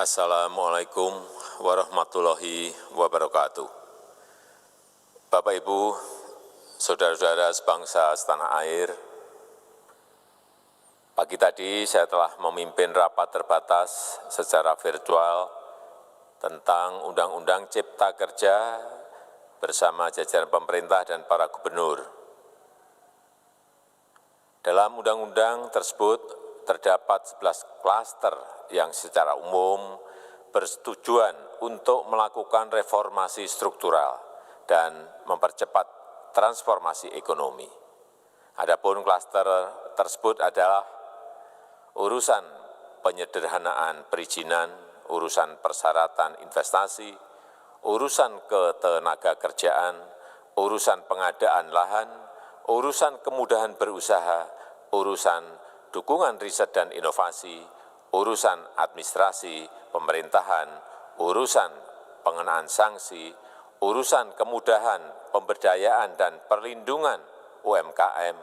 Assalamualaikum warahmatullahi wabarakatuh. Bapak, Ibu, saudara-saudara sebangsa setanah air, pagi tadi saya telah memimpin rapat terbatas secara virtual tentang Undang-Undang Cipta Kerja bersama jajaran pemerintah dan para gubernur. Dalam undang-undang tersebut terdapat 11 klaster yang secara umum bertujuan untuk melakukan reformasi struktural dan mempercepat transformasi ekonomi. Adapun klaster tersebut adalah urusan penyederhanaan perizinan, urusan persyaratan investasi, urusan ketenagakerjaan, urusan pengadaan lahan, urusan kemudahan berusaha, urusan dukungan riset dan inovasi, urusan administrasi pemerintahan, urusan pengenaan sanksi, urusan kemudahan pemberdayaan dan perlindungan UMKM,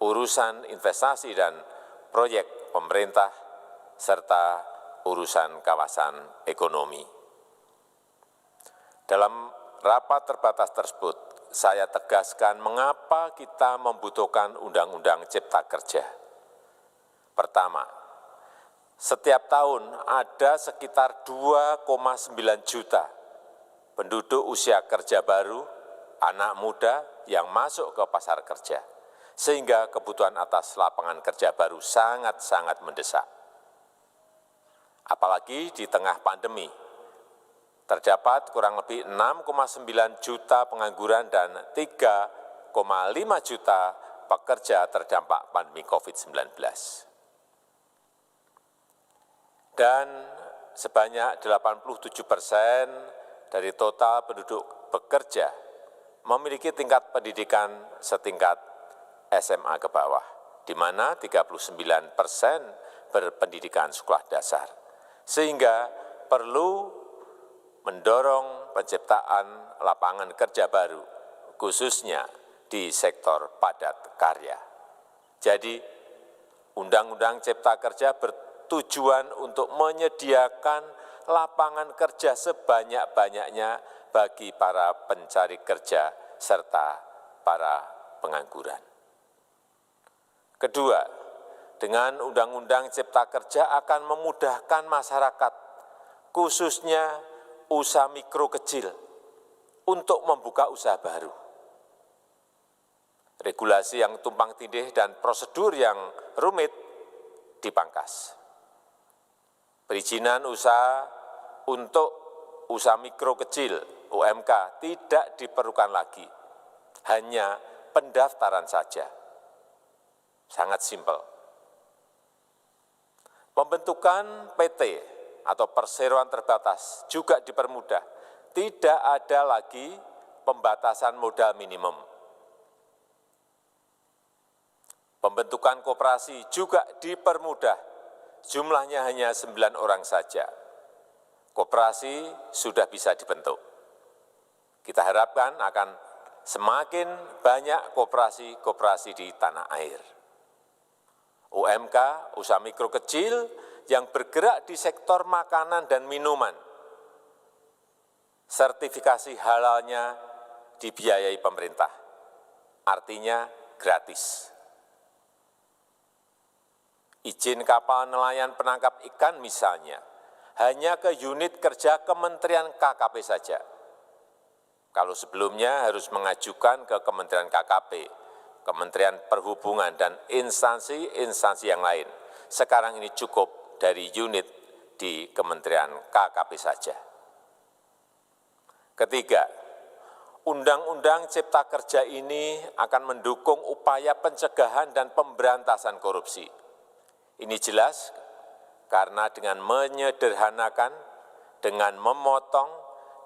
urusan investasi dan proyek pemerintah, serta urusan kawasan ekonomi. Dalam rapat terbatas tersebut, saya tegaskan mengapa kita membutuhkan Undang-Undang Cipta Kerja. Pertama, setiap tahun ada sekitar 2,9 juta penduduk usia kerja baru, anak muda yang masuk ke pasar kerja, sehingga kebutuhan atas lapangan kerja baru sangat-sangat mendesak. Apalagi di tengah pandemi, terdapat kurang lebih 6,9 juta pengangguran dan 3,5 juta pekerja terdampak pandemi COVID-19. Dan sebanyak 87% dari total penduduk bekerja memiliki tingkat pendidikan setingkat SMA ke bawah, di mana 39% berpendidikan sekolah dasar, sehingga perlu mendorong penciptaan lapangan kerja baru, khususnya di sektor padat karya. Jadi, Undang-Undang Cipta Kerja bertujuan untuk menyediakan lapangan kerja sebanyak-banyaknya bagi para pencari kerja serta para pengangguran. Kedua, dengan Undang-Undang Cipta Kerja akan memudahkan masyarakat, khususnya usaha mikro kecil, untuk membuka usaha baru. Regulasi yang tumpang tindih dan prosedur yang rumit dipangkas. Perizinan usaha untuk usaha mikro kecil UMK tidak diperlukan lagi, hanya pendaftaran saja. Sangat simpel. Pembentukan PT atau perseroan terbatas juga dipermudah. Tidak ada lagi pembatasan modal minimum. Pembentukan koperasi juga dipermudah, jumlahnya hanya 9 orang saja. Koperasi sudah bisa dibentuk. Kita harapkan akan semakin banyak koperasi-koperasi di tanah air. UMK, usaha mikro kecil yang bergerak di sektor makanan dan minuman, sertifikasi halalnya dibiayai pemerintah, artinya gratis. Izin kapal nelayan penangkap ikan misalnya, hanya ke unit kerja Kementerian KKP saja. Kalau sebelumnya harus mengajukan ke Kementerian KKP, Kementerian Perhubungan, dan instansi-instansi yang lain. Sekarang ini cukup dari unit di Kementerian KKP saja. Ketiga, Undang-Undang Cipta Kerja ini akan mendukung upaya pencegahan dan pemberantasan korupsi. Ini jelas karena dengan menyederhanakan, dengan memotong,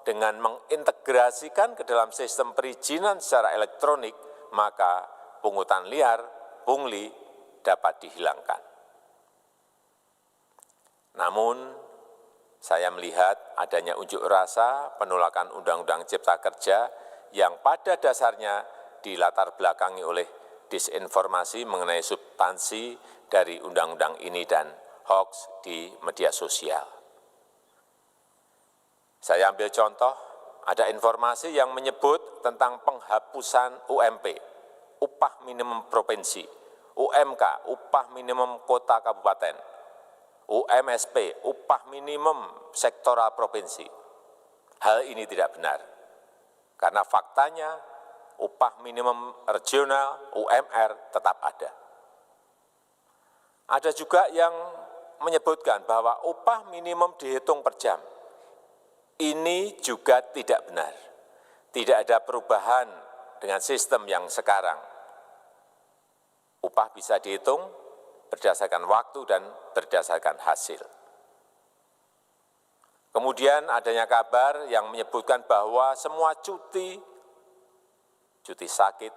dengan mengintegrasikan ke dalam sistem perizinan secara elektronik, maka pungutan liar, pungli dapat dihilangkan. Namun, saya melihat adanya unjuk rasa penolakan Undang-Undang Cipta Kerja yang pada dasarnya dilatar belakangi oleh disinformasi mengenai substansi dari undang-undang ini dan hoax di media sosial. Saya ambil contoh, ada informasi yang menyebut tentang penghapusan UMP, upah minimum provinsi, UMK, upah minimum kota kabupaten, UMSP, upah minimum sektoral provinsi. Hal ini tidak benar, karena faktanya upah minimum regional, UMR, tetap ada. Ada juga yang menyebutkan bahwa upah minimum dihitung per jam. Ini juga tidak benar. Tidak ada perubahan dengan sistem yang sekarang. Upah bisa dihitung berdasarkan waktu dan berdasarkan hasil. Kemudian adanya kabar yang menyebutkan bahwa semua cuti sakit,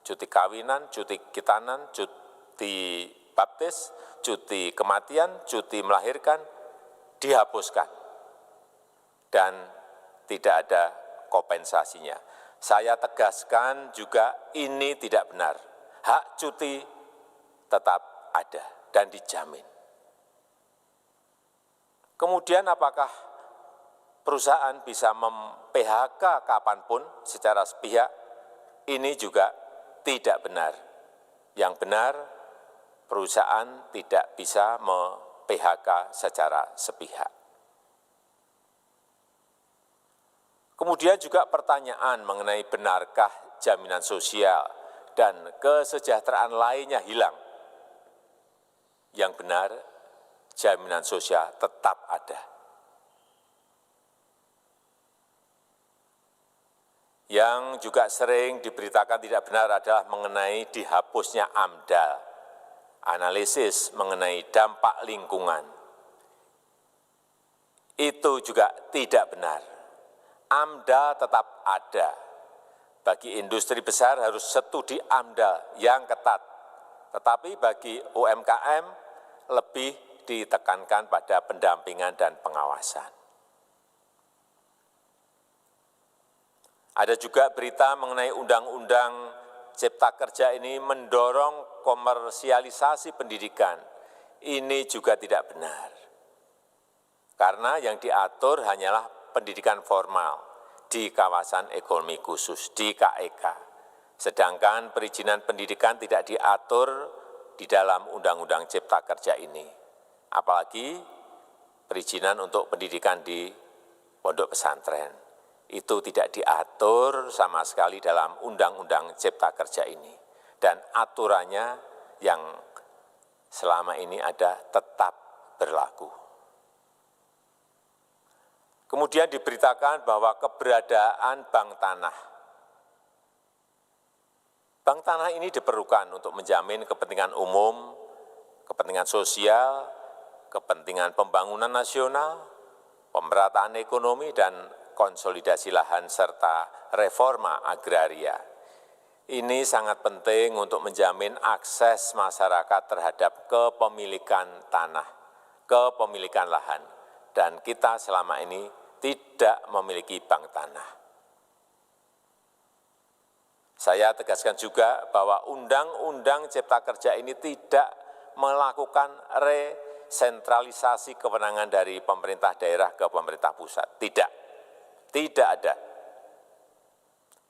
cuti kawinan, cuti khitanan, cuti baptis, cuti kematian, cuti melahirkan, dihapuskan. Dan tidak ada kompensasinya. Saya tegaskan juga ini tidak benar. Hak cuti tetap ada dan dijamin. Kemudian apakah perusahaan bisa mem-PHK kapanpun secara sepihak? Ini juga tidak benar. Yang benar, perusahaan tidak bisa mem-PHK secara sepihak. Kemudian juga pertanyaan mengenai benarkah jaminan sosial dan kesejahteraan lainnya hilang. Yang benar, jaminan sosial tetap ada. Yang juga sering diberitakan tidak benar adalah mengenai dihapusnya AMDAL, analisis mengenai dampak lingkungan. Itu juga tidak benar. AMDAL tetap ada. Bagi industri besar harus studi AMDAL yang ketat. Tetapi bagi UMKM lebih ditekankan pada pendampingan dan pengawasan. Ada juga berita mengenai Undang-Undang Cipta Kerja ini mendorong komersialisasi pendidikan. Ini juga tidak benar. Karena yang diatur hanyalah pendidikan formal di kawasan ekonomi khusus, di KEK. Sedangkan perizinan pendidikan tidak diatur di dalam Undang-Undang Cipta Kerja ini. Apalagi perizinan untuk pendidikan di pondok pesantren. Itu tidak diatur sama sekali dalam Undang-Undang Cipta Kerja ini. Dan aturannya yang selama ini ada tetap berlaku. Kemudian diberitakan bahwa keberadaan bank tanah. Bank tanah ini diperlukan untuk menjamin kepentingan umum, kepentingan sosial, kepentingan pembangunan nasional, pemerataan ekonomi, dan konsolidasi lahan serta reforma agraria. Ini sangat penting untuk menjamin akses masyarakat terhadap kepemilikan tanah, kepemilikan lahan. Dan kita selama ini tidak memiliki bank tanah. Saya tegaskan juga bahwa Undang-Undang Cipta Kerja ini tidak melakukan resentralisasi kewenangan dari pemerintah daerah ke pemerintah pusat. Tidak ada.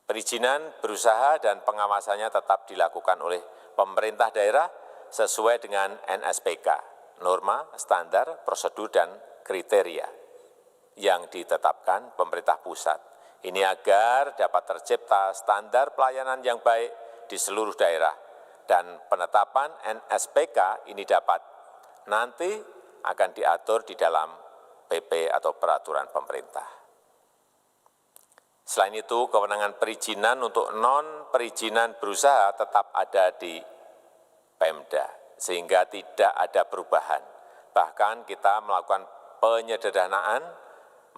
Perizinan berusaha dan pengawasannya tetap dilakukan oleh pemerintah daerah sesuai dengan NSPK, norma, standar, prosedur, dan kriteria yang ditetapkan pemerintah pusat. Ini agar dapat tercipta standar pelayanan yang baik di seluruh daerah dan penetapan NSPK ini dapat nanti akan diatur di dalam PP atau peraturan pemerintah. Selain itu, kewenangan perizinan untuk non-perizinan berusaha tetap ada di Pemda, sehingga tidak ada perubahan. Bahkan kita melakukan penyederhanaan,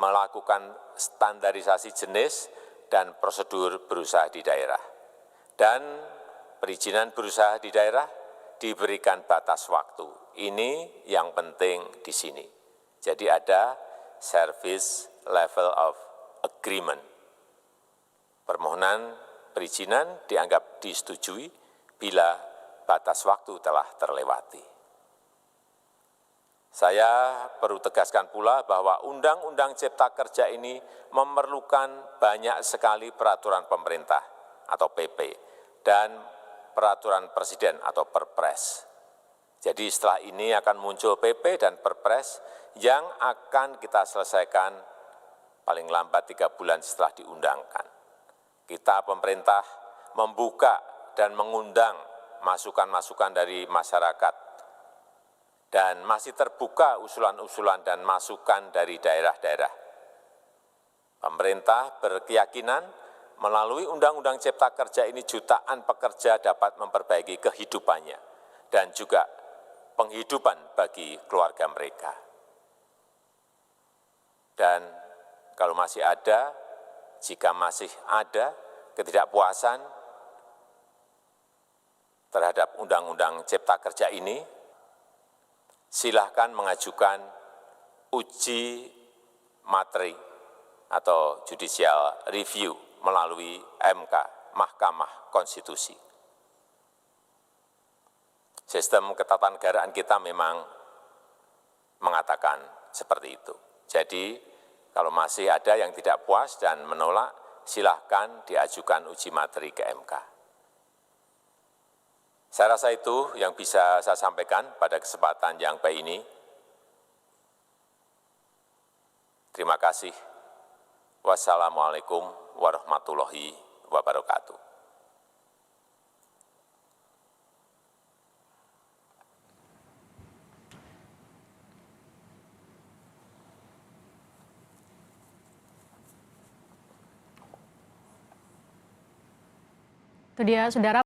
melakukan standarisasi jenis dan prosedur berusaha di daerah. Dan perizinan berusaha di daerah diberikan batas waktu. Ini yang penting di sini. Jadi ada service level of agreement. Permohonan perizinan dianggap disetujui bila batas waktu telah terlewati. Saya perlu tegaskan pula bahwa Undang-Undang Cipta Kerja ini memerlukan banyak sekali peraturan pemerintah atau PP dan peraturan presiden atau Perpres. Jadi setelah ini akan muncul PP dan Perpres yang akan kita selesaikan paling lambat 3 bulan setelah diundangkan. Kita pemerintah membuka dan mengundang masukan-masukan dari masyarakat dan masih terbuka usulan-usulan dan masukan dari daerah-daerah. Pemerintah berkeyakinan melalui Undang-Undang Cipta Kerja ini jutaan pekerja dapat memperbaiki kehidupannya dan juga penghidupan bagi keluarga mereka. Dan kalau masih ada, jika masih ada ketidakpuasan terhadap Undang-Undang Cipta Kerja ini, silahkan mengajukan uji materi atau judicial review melalui MK, Mahkamah Konstitusi. Sistem ketatanegaraan kita memang mengatakan seperti itu. Jadi, kalau masih ada yang tidak puas dan menolak, silahkan diajukan uji materi ke MK. Saya rasa itu yang bisa saya sampaikan pada kesempatan yang baik ini. Terima kasih. Wassalamualaikum warahmatullahi wabarakatuh. Itu dia, Saudara.